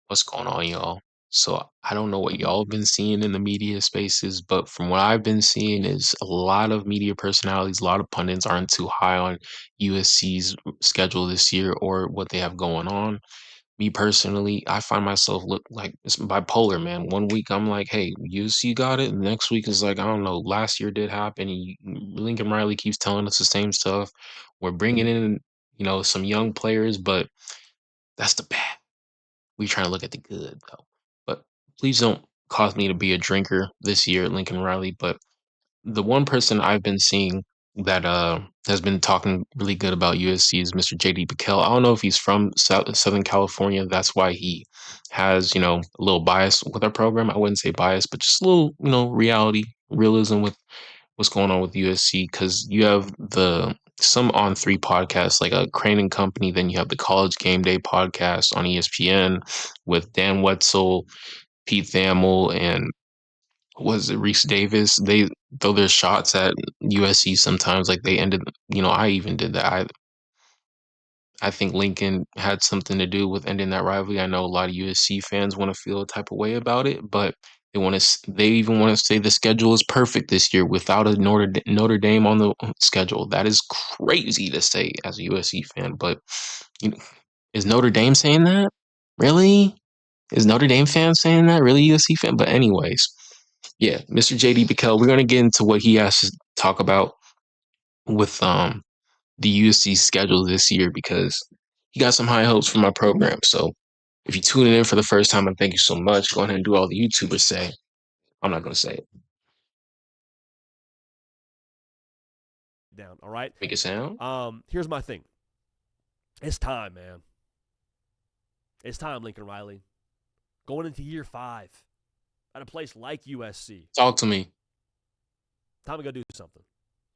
What's going on, y'all? So I don't know what y'all have been seeing in the media spaces, but from what I've been seeing is a lot of media personalities, a lot of pundits aren't too high on USC's schedule this year or what they have going on. Me personally, I find myself look like it's bipolar, man. One week I'm like, hey, USC got it. And the next week is like, I don't know, last year did happen. Lincoln Riley keeps telling us the same stuff. We're bringing in, some young players, but that's the bad. We trying to look at the good though. But please don't cause me to be a drinker this year at Lincoln Riley. But the one person I've been seeing that has been talking really good about USC is Mr. JD Piquel. I don't know if he's from Southern California. That's why he has, a little bias with our program. I wouldn't say bias, but just a little, reality, realism with what's going on with USC because you have the some On3 podcasts like a Crane and Company. Then you have the College Game Day podcast on ESPN with Dan Wetzel, Pete Thamel, and was it Reese Davis? They throw their shots at USC sometimes. Like they ended, I even did that. I think Lincoln had something to do with ending that rivalry. I know a lot of USC fans want to feel a type of way about it, but they even want to say the schedule is perfect this year without a Notre Dame on the schedule. That is crazy to say as a USC fan, but you know, is Notre Dame saying that? Really? Is Notre Dame fan saying that? Really, USC fan? But anyways, yeah, Mr. JD Bikel, we're gonna get into what he has to talk about with the USC schedule this year because he got some high hopes for my program. So if you're tuning in for the first time, and thank you so much, go ahead and do all the YouTubers say. I'm not gonna say it. Down. All right. Make it sound. Here's my thing. It's time, man. It's time, Lincoln Riley. Going into year 5 at a place like USC. Talk to me. Time to go do something.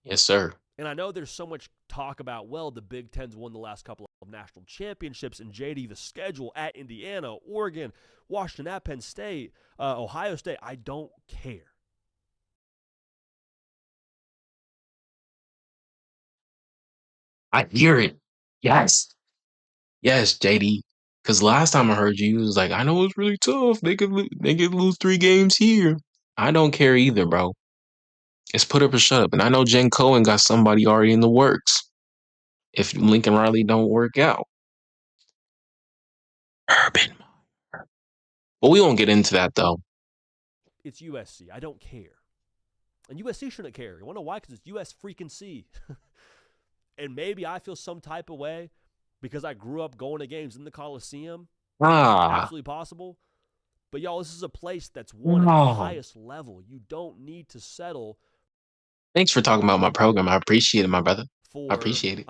Yes, sir. And I know there's so much talk about, well, the Big Ten's won the last couple of national championships, and JD, the schedule at Indiana, Oregon, Washington at Penn State, Ohio State. I don't care. I hear it. Yes. Yes, JD. Because last time I heard you, you was like, I know it's really tough. They could lose 3 games here. I don't care either, bro. It's put up or shut up. And I know Jen Cohen got somebody already in the works. If Lincoln Riley don't work out, Urban. But we won't get into that though. It's USC. I don't care. And USC shouldn't care. You want to know why? Because it's US freaking C. And maybe I feel some type of way because I grew up going to games in the Coliseum. Ah, Absolutely possible. But y'all, this is a place that's won at the no. highest level. You don't need to settle Thanks for talking about my program. I appreciate it, my brother. I for appreciate it.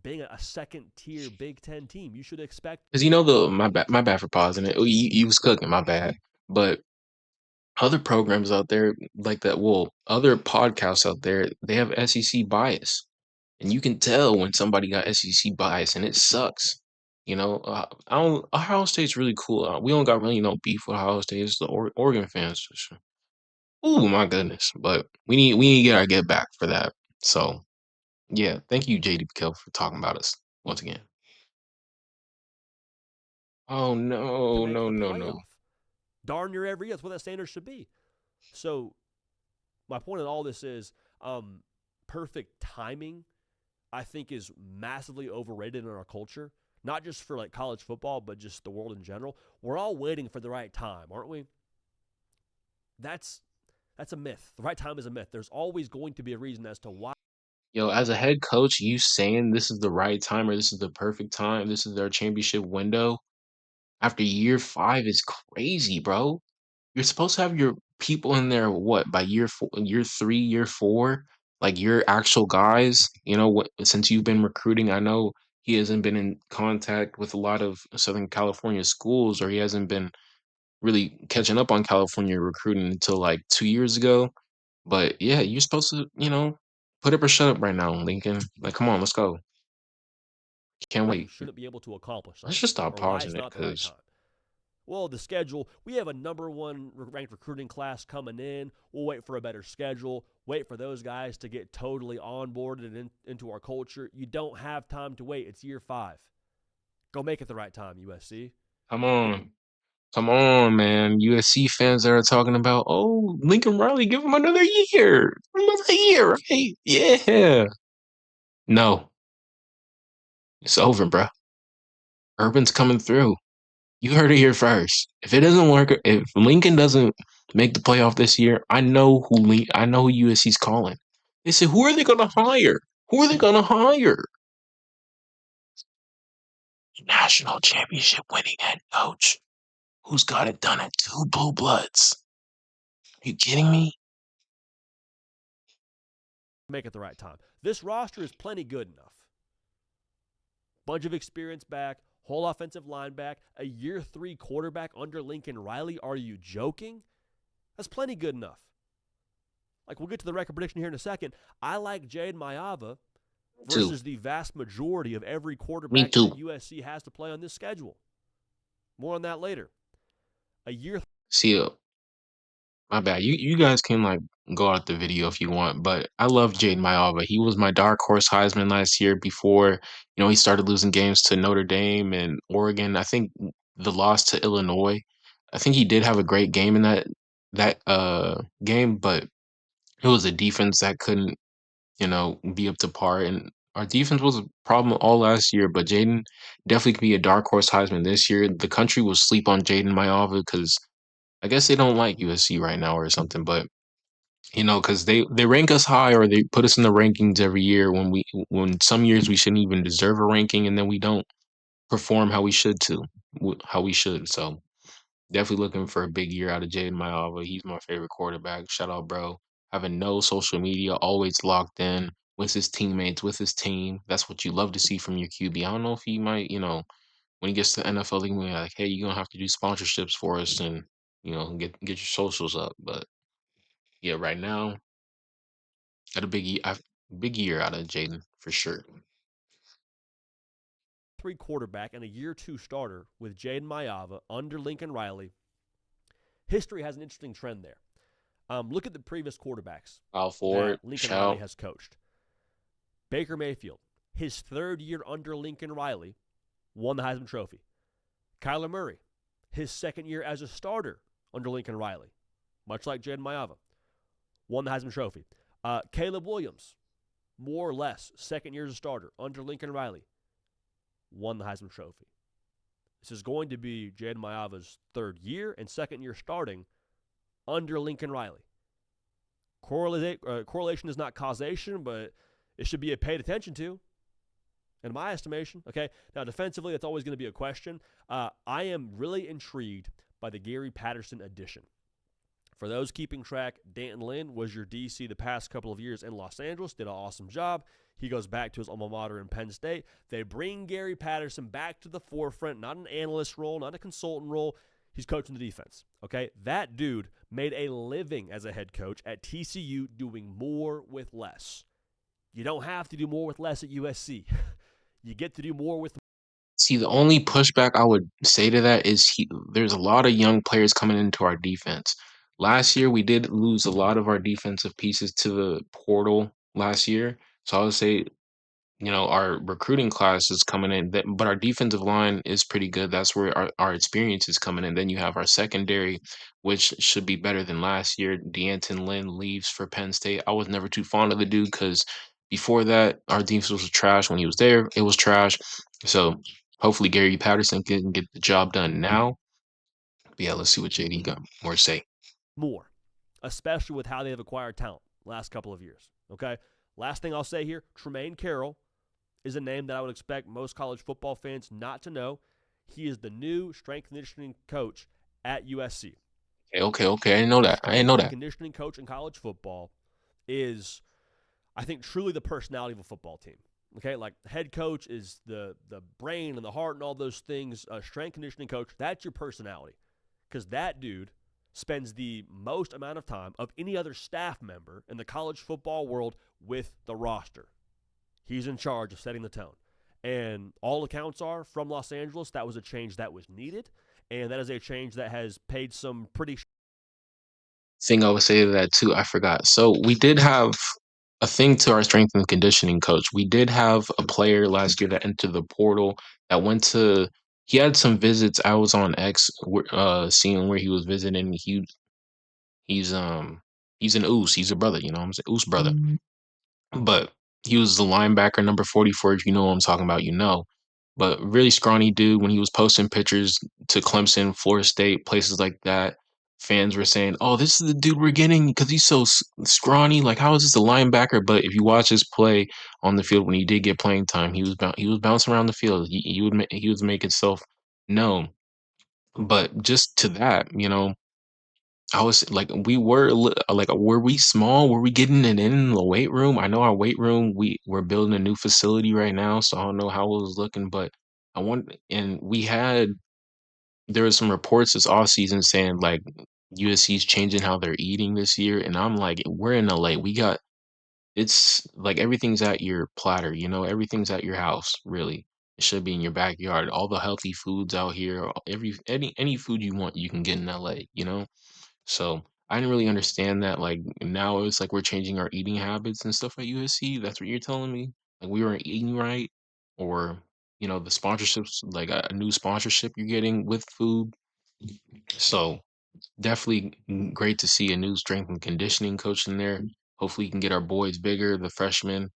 being a second tier Big Ten team. You should expect. Because my bad for pausing it. You was cooking, my bad. But other programs out there like that, well, other podcasts out there, they have SEC bias, and you can tell when somebody got SEC bias, and it sucks. I don't. Ohio State's really cool. We don't got really no beef with Ohio State. It's the Oregon fans. Oh my goodness! But we need to get our get back for that. So yeah, thank you, JD Kill, for talking about us once again. Oh To no, make no, the no, no. playoff. Darn near every year. That's what that standard should be. So my point in all this is perfect timing, I think, is massively overrated in our culture. Not just for like college football, but just the world in general. We're all waiting for the right time, aren't we? That's that's a myth. The right time is a myth. There's always going to be a reason as to why. Yo, as a head coach, you saying this is the right time or this is the perfect time, this is their championship window after year 5 is crazy, bro. You're supposed to have your people in there, what, by year 3, year 4, like your actual guys. What? Since you've been recruiting, I know he hasn't been in contact with a lot of Southern California schools, or he hasn't been really catching up on California recruiting until like 2 years ago. But yeah, you're supposed to, put up or shut up right now, Lincoln. Like, come on, let's go. Can't You wait. shouldn't be able to accomplish Let's something just stop or why pausing it's it, not the right cause time. Well, the schedule, we have a number one ranked recruiting class coming in. We'll wait for a better schedule, wait for those guys to get totally onboarded and into our culture. You don't have time to wait. It's year 5. Go make it the right time, USC. come on. Come on, man. USC fans that are talking about, oh, Lincoln Riley, give him another year. Another year, right? Yeah. No, it's over, bro. Urban's coming through. You heard it here first. If it doesn't work, if Lincoln doesn't make the playoff this year, I know who USC's calling. They said, who are they gonna hire? Who are they gonna hire? National championship winning head coach. Who's got it done at two blue bloods? Are you kidding me? Make it the right time. This roster is plenty good enough. Bunch of experience back, whole offensive line back, a year 3 quarterback under Lincoln Riley. Are you joking? That's plenty good enough. Like, we'll get to the record prediction here in a second. I like Jade Mayava Two. versus the vast majority of every Me quarterback too. that USC has to play on this schedule. More on that later. A year. See, my bad. You guys can like go out the video if you want, but I love Jaden Mayava. He was my dark horse Heisman last year before, he started losing games to Notre Dame and Oregon. I think the loss to Illinois. I think he did have a great game in that game, but it was a defense that couldn't, be up to par. And our defense was a problem all last year, but Jaden definitely could be a dark horse Heisman this year. The country will sleep on Jaden Mayava because I guess they don't like USC right now or something, but because they rank us high or they put us in the rankings every year when some years we shouldn't even deserve a ranking and then we don't perform how we should. So definitely looking for a big year out of Jaden Mayava. He's my favorite quarterback. Shout out, bro. Having no social media, always locked in with his teammates, with his team. That's what you love to see from your QB. I don't know if he might, when he gets to the NFL, they can be like, hey, you're gonna have to do sponsorships for us and get your socials up. But yeah, right now, got a big year out of Jaden for sure. 3 quarterback and a year 2 starter with Jaden Mayava under Lincoln Riley. History has an interesting trend there. Look at the previous quarterbacks Al that Ford, Lincoln Riley shout. has coached. Baker Mayfield, his 3rd year under Lincoln Riley, won the Heisman Trophy. Kyler Murray, his 2nd year as a starter under Lincoln Riley, much like Jaden Mayava, won the Heisman Trophy. Caleb Williams, more or less, 2nd year as a starter under Lincoln Riley, won the Heisman Trophy. This is going to be Jaden Mayava's 3rd year and 2nd year starting under Lincoln Riley. Correlation is not causation, but it should be paid attention to, in my estimation. Okay, now defensively, that's always going to be a question. I am really intrigued by the Gary Patterson addition. For those keeping track, Danton Lynn was your DC the past couple of years in Los Angeles, did an awesome job. He goes back to his alma mater in Penn State. They bring Gary Patterson back to the forefront, not an analyst role, not a consultant role. He's coaching the defense. Okay, that dude made a living as a head coach at TCU doing more with less. You don't have to do more with less at USC. You get to do more with. See, the only pushback I would say to that is there's a lot of young players coming into our defense. Last year, we did lose a lot of our defensive pieces to the portal last year. So I would say our recruiting class is coming in, but our defensive line is pretty good. That's where our experience is coming in. Then you have our secondary, which should be better than last year. D'Anton Lynn leaves for Penn State. I was never too fond of the dude because before that, our defense was trash. When he was there, it was trash. So hopefully Gary Patterson can get the job done now. But yeah, let's see what JD got more to say. More, especially with how they have acquired talent last couple of years. Okay, last thing I'll say here, Tremaine Carroll is a name that I would expect most college football fans not to know. He is the new strength and conditioning coach at USC. Okay. I didn't know that. I didn't Strength know and that. conditioning coach in college football is, I think, truly the personality of a football team. Okay, like head coach is the brain and the heart and all those things. Strength conditioning coach, that's your personality, because that dude spends the most amount of time of any other staff member in the college football world with the roster. He's in charge of setting the tone. And all accounts are from Los Angeles, that was a change that was needed. And that is a change that has paid some pretty. Thing I would say to that too, I forgot. So we did have a thing to our strength and conditioning coach. We did have a player last year that entered the portal that went to he had some visits. I was on X, seeing where he was visiting. He's he's an Oos. He's a brother. You know what I'm saying? Oos brother. But he was the linebacker number 44. If you know what I'm talking about, you know. But really scrawny dude. When he was posting pictures to Clemson, Florida State, places like that, fans were saying, "Oh, this is the dude we're getting because he's so scrawny. Like, how is this a linebacker?" But if you watch his play on the field when he did get playing time, he was bouncing around the field. He would make himself known. But just to that, you know, I was like, like, were we small? Were we getting it in the weight room? I know our weight room, we're building a new facility right now, so I don't know how it was looking, but I want, and there was some reports this off season saying like USC's changing how they're eating this year, and I'm like, we're in LA. It's like everything's at your platter, you know, everything's at your house, really. It should be in your backyard. All the healthy foods out here, any food you want, you can get in LA, you know? So I didn't really understand that. Like now it's like we're changing our eating habits and stuff at USC. That's what you're telling me? Like we weren't eating right, or you know, the sponsorships, like a new sponsorship you're getting with food. So definitely great to see a new strength and conditioning coach in there. Hopefully, you can get our boys bigger, the freshmen,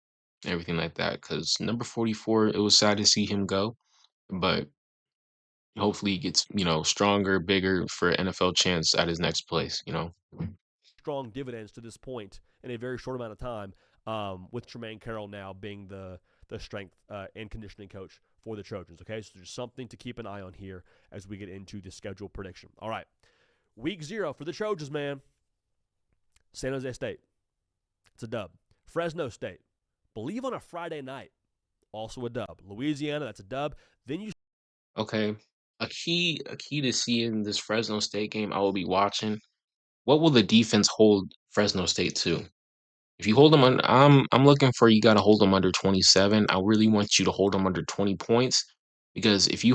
everything like that. Because number 44, it was sad to see him go, but hopefully he gets, you know, stronger, bigger for an NFL chance at his next place, you know. Strong dividends to this point in a very short amount of time, with Tremaine Carroll now being the strength and conditioning coach for the Trojans. Okay, so there's something to keep an eye on here as we get into the schedule prediction. All right, week 0 for the Trojans, man. San Jose State, it's a dub. Fresno State, believe on a Friday night, also a dub. Louisiana, that's a dub. Then you Okay. A key to seeing this Fresno State game I will be watching. What will the defense hold Fresno State to? If you hold them on, I'm looking for you got to hold them under 27. I really want you to hold them under 20 points because if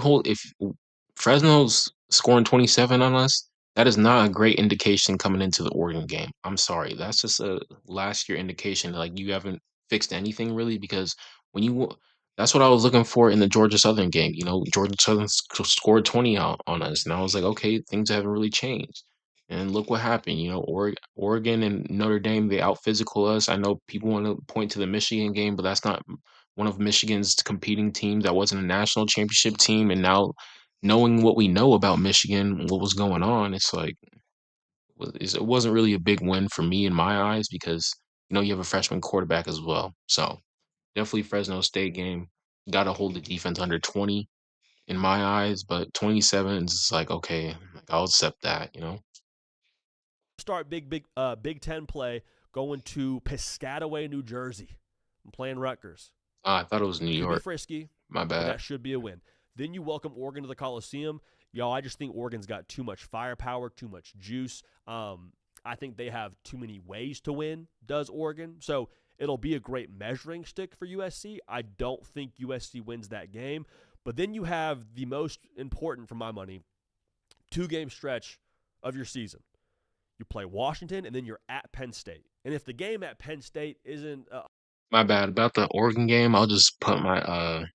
Fresno's scoring 27 on us, that is not a great indication coming into the Oregon game. I'm sorry, that's just a last year indication. Like you haven't fixed anything really because when that's what I was looking for in the Georgia Southern game. You know, Georgia Southern scored 20 out on us, and I was like, okay, things haven't really changed. And look what happened. You know, Oregon and Notre Dame, they out physical us. I know people want to point to the Michigan game, but that's not one of Michigan's competing teams. That wasn't a national championship team. And now, knowing what we know about Michigan, what was going on, it's like it wasn't really a big win for me in my eyes because you know you have a freshman quarterback as well. So definitely Fresno State game. Got to hold the defense under 20 in my eyes, but 27 is like okay, like, I'll accept that. You know. start Big Ten play going to Piscataway, New Jersey. I'm playing Rutgers. Ah, I thought it was New Could be York. frisky, My but bad. that should be a win. Then you welcome Oregon to the Coliseum. Y'all, I just think Oregon's got too much firepower, too much juice. I think they have too many ways to win, does Oregon. So it'll be a great measuring stick for USC. I don't think USC wins that game. But then you have the most important, for my money, 2-game stretch of your season. You play Washington, and then you're at Penn State. And if the game at Penn State isn't My bad. About the Oregon game, I'll just put my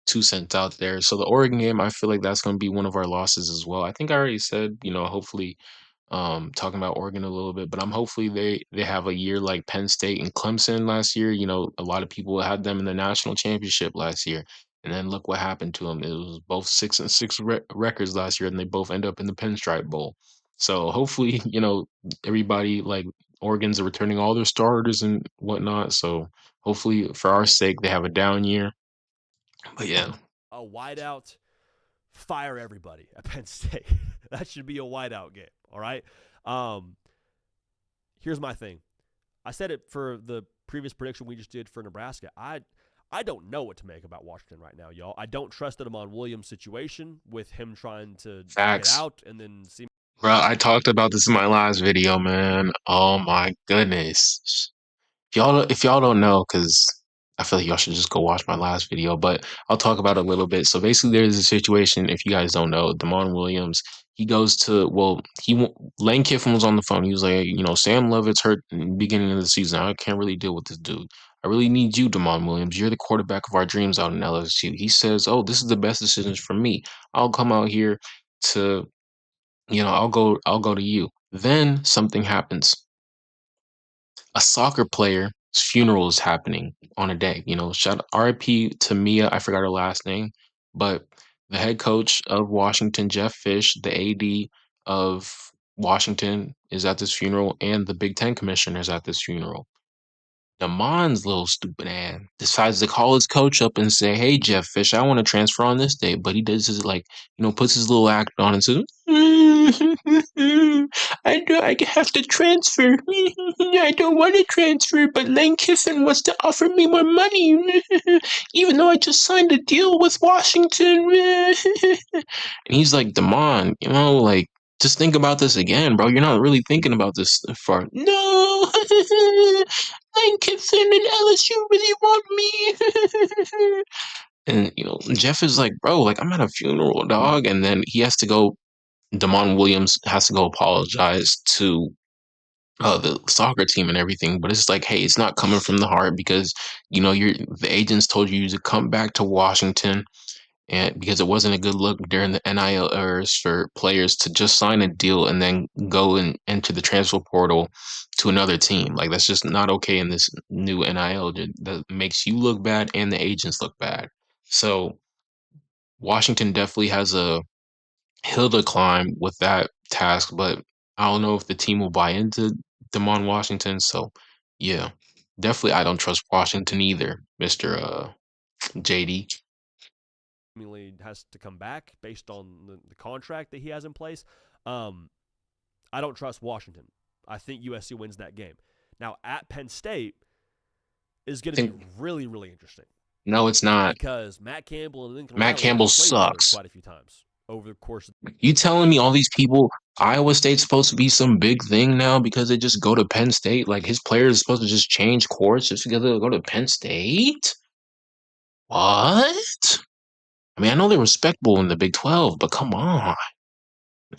2 cents out there. So the Oregon game, I feel like that's going to be one of our losses as well. I think I already said, you know, hopefully talking about Oregon a little bit, but I'm hopefully they have a year like Penn State and Clemson last year. You know, a lot of people had them in the national championship last year. And then look what happened to them. It was both 6-6 records last year, and they both end up in the Pinstripe Bowl. So hopefully, you know, everybody like Oregon's returning all their starters and whatnot. So hopefully, for our sake, they have a down year. But yeah, a wideout, fire everybody at Penn State. That should be a wideout game. All right. Um, Here's my thing. I said it for the previous prediction we just did for Nebraska. I don't know what to make about Washington right now, y'all. I don't trust the Damon Williams situation with him trying to get facts. out and then see. Bro, I talked about this in my last video, man. Oh my goodness. If y'all don't know, because I feel like y'all should just go watch my last video, but I'll talk about it a little bit. So basically, there's a situation. If you guys don't know, Damon Williams, he goes to Lane Kiffin was on the phone. He was like, you know, Sam Lovett's hurt in the beginning of the season. I can't really deal with this dude. I really need you, Damon Williams. You're the quarterback of our dreams out in LSU. He says, oh, this is the best decision for me. I'll come out here to, I'll go to you. Then something happens. A soccer player's funeral is happening on a day. Shout RIP to Mia. I forgot her last name, but the head coach of Washington, Jeff Fish, the AD of Washington is at this funeral, and the Big Ten commissioner is at this funeral. Damon's little stupid ass decides to call his coach up and say, "Hey, Jeff Fish, I want to transfer on this day," but he does his puts his little act on and says, I have to transfer. I don't want to transfer, but Lane Kiffin wants to offer me more money, even though I just signed a deal with Washington." And he's like, Damon, just think about this again, bro. You're not really thinking about this far. No, Lane Kiffin and LSU really want me. And Jeff is like, bro, I'm at a funeral, dog. And then he has to go. Damon Williams has to go apologize to the soccer team and everything. But it's like, hey, it's not coming from the heart because the agents told you to come back to Washington, and because it wasn't a good look during the NIL errors for players to just sign a deal and then go and enter the transfer portal to another team. Like that's just not okay in this new NIL that makes you look bad and the agents look bad. So Washington definitely has a hill to climb with that task, but I don't know if the team will buy into Damon Washington. So yeah, definitely I don't trust Washington either, Mister JD. Has to come back based on the contract that he has in place. I don't trust Washington. I think USC wins that game. Now, at Penn State is going to be really, really interesting. No, it's not. Because Matt Campbell and Lincoln Matt Riley Campbell have played together sucks. quite a few times over the course of You telling me all these people, Iowa State's supposed to be some big thing now because they just go to Penn State? Like his players are supposed to just change course just because they go to Penn State? What? I mean, I know they're respectable in the Big 12, but come on.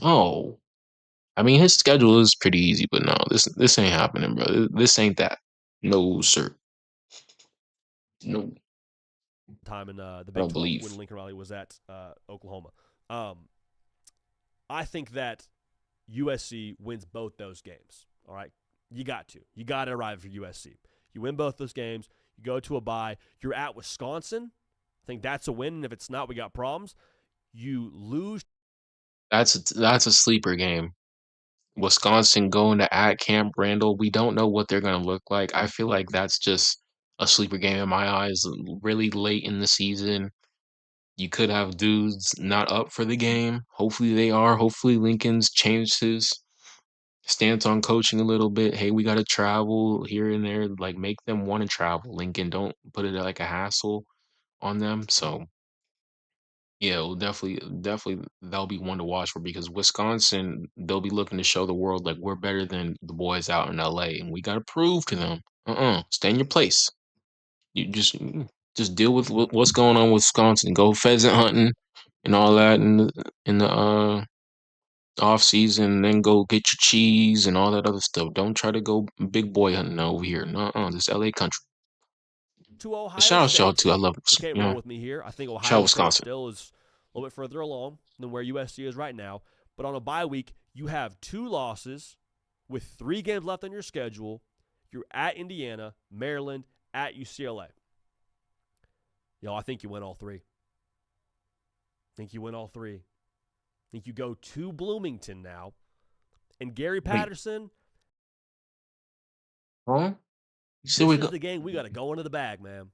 No. I mean, his schedule is pretty easy, but no, this ain't happening, bro. This ain't that. No, sir. No, time in the I Big don't 12 believe. when Lincoln Riley was at Oklahoma. I think that USC wins both those games. All right. You got to. You got to arrive for USC. You win both those games. You go to a bye. You're at Wisconsin. I think that's a win. And if it's not, we got problems. You lose. That's a sleeper game. Wisconsin going to at Camp Randall. We don't know what they're going to look like. I feel like that's just a sleeper game in my eyes. Really late in the season, you could have dudes not up for the game. Hopefully they are. Hopefully Lincoln's changed his stance on coaching a little bit. Hey, we got to travel here and there. Like make them want to travel. Lincoln, don't put it like a hassle on them. So yeah, well, definitely that'll be one to watch for because Wisconsin, they'll be looking to show the world like we're better than the boys out in LA, and we got to prove to them. Stay in your place. You just deal with what's going on with Wisconsin. Go pheasant hunting and all that in the off season, and then go get your cheese and all that other stuff. Don't try to go big boy hunting over here. This LA country. To Ohio Shout out y'all State. too. I love Okay, roll with me here. I think shout out Ohio State Wisconsin. still is a little bit further along than where USC is right now. But on a bye week, you have 2 losses with 3 games left on your schedule. You're at Indiana, Maryland, at UCLA. I think you win all 3. I think you go to Bloomington now. And Gary Wait, Patterson, huh? this is the game we got to go into the bag, man.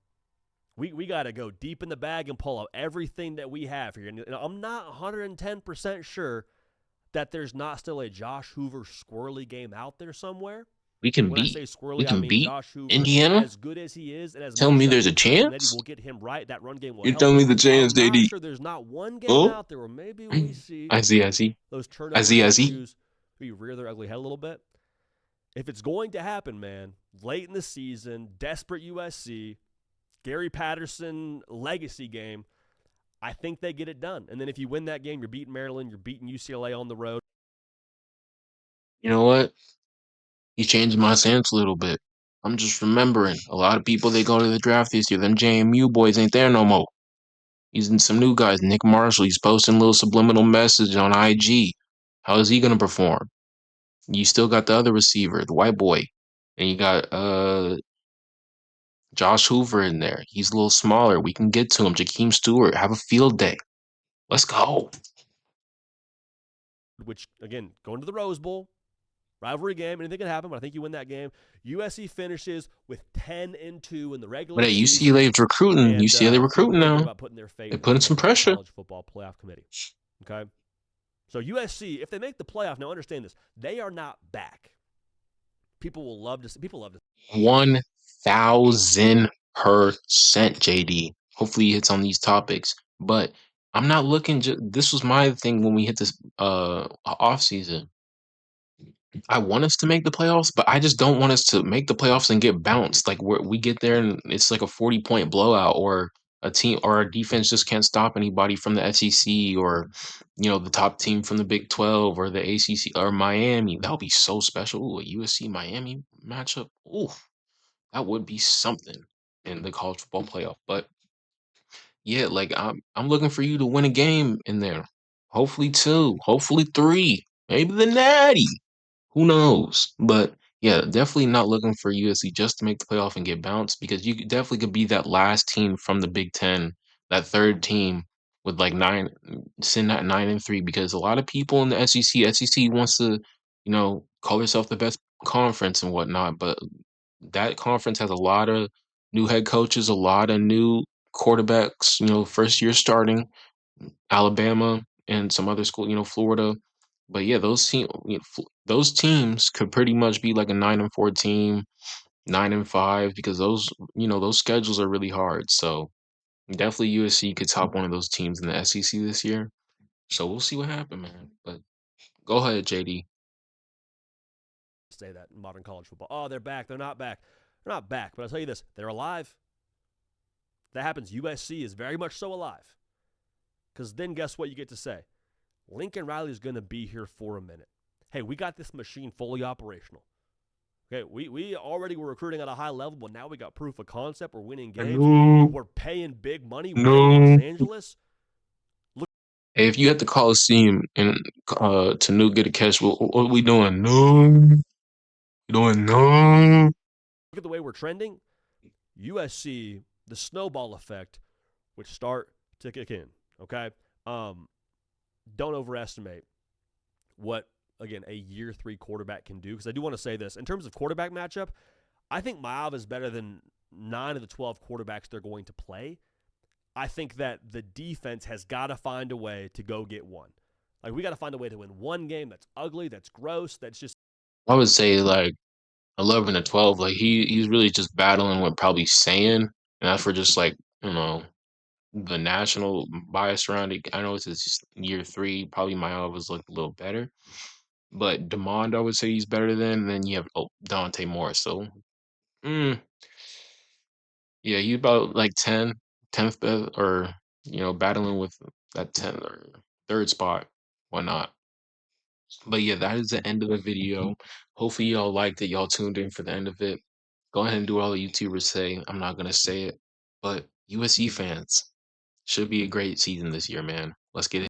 We got to go deep in the bag and pull out everything that we have here. And I'm not 110% sure that there's not still a Josh Hoover squirrely game out there somewhere. We can When I beat say we squirrely, I can mean beat Josh Hoover, Indiana. as good as he is and as Tell much me that there's a we've seen him, that he chance. will get him right. That run game will You help tell him. me the chance, I'm not JD. sure there's not one game Oh, out there where maybe we see I see, I see, those I turnover see, I see. issues rear their ugly head a little bit. If it's going to happen, man, late in the season, desperate USC, Gary Patterson legacy game, I think they get it done. And then if you win that game, you're beating Maryland, you're beating UCLA on the road. You know what? You changed my stance a little bit. I'm just remembering a lot of people they go to the draft this year. Them JMU boys ain't there no more. He's in some new guys. Nick Marshall, he's posting little subliminal message on IG. How is he gonna perform? You still got the other receiver, the white boy, and you got Josh Hoover in there. He's a little smaller. We can get to him. Jakeem Stewart, have a field day. Let's go. which again, going to the Rose Bowl, rivalry game, anything can happen, but I think you win that game. USC finishes with 10-2 in the But regular at season, UCLA recruiting, and UCLA feel recruiting really good now. about putting their fate They're in the putting hands some of the pressure. College Football Playoff Committee. Okay, so USC, if they make the playoff, now understand this: they are not back. People will love to see. People love to. 1000%, JD. Hopefully he hits on these topics. But I'm not looking this was my thing when we hit this off season. I want us to make the playoffs, but I just don't want us to make the playoffs and get bounced. Like we get there and it's like a 40-point blowout, or a team or our defense just can't stop anybody from the SEC, or the top team from the Big 12 or the ACC or Miami. That would be so special. Ooh, a USC Miami matchup. Ooh, that would be something in the college football playoff. But yeah, like I'm looking for you to win a game in there. Hopefully two, hopefully three, maybe the Natty. Who knows? But yeah, definitely not looking for USC just to make the playoff and get bounced, because definitely could be that last team from the Big Ten, that third team with like sitting at 9-3. Because a lot of people in the SEC wants to, call herself the best conference and whatnot, but that conference has a lot of new head coaches, a lot of new quarterbacks, first year starting. Alabama and some other school, Florida. But yeah, those teams could pretty much be like a 9-4 team, 9-5, because those schedules are really hard. So definitely USC could top one of those teams in the SEC this year. So we'll see what happens, man. But go ahead, JD. Say that in modern college football. Oh, they're back. They're not back. They're not back. But I'll tell you this: they're alive. That happens. USC is very much so alive. Because then guess what you get to say? Lincoln Riley is going to be here for a minute. Hey, we got this machine fully operational. Okay, we already were recruiting at a high level, but now we got proof of concept. We're winning games. No, We're paying big money. We're in Los no. Angeles. Look, Hey, if you had the Coliseum and to Nuke get a catch, what we doing? No, we doing no. look at the way we're trending. USC, the snowball effect, which start to kick in. Okay, don't overestimate what again a year 3 quarterback can do. Because I do want to say this in terms of quarterback matchup, I think Miles is better than 9 of the 12 quarterbacks they're going to play. I think that the defense has got to find a way to go get one. Like we got to find a way to win one game that's ugly, that's gross, that's just I would say like 11 to 12. Like he's really just battling with probably saying, and that's for just like the national bias around it. I know it's his year 3. Probably my was like a little better, but Demond I would say he's better than. And then you have Dante Moore. So mm, yeah, he's about like 10th best, or battling with that 10th or third spot, whatnot. But yeah, that is the end of the video. Hopefully y'all liked it. Y'all tuned in for the end of it. Go ahead and do what all the YouTubers say. I'm not gonna say it, but USC fans, should be a great season this year, man. Let's get it.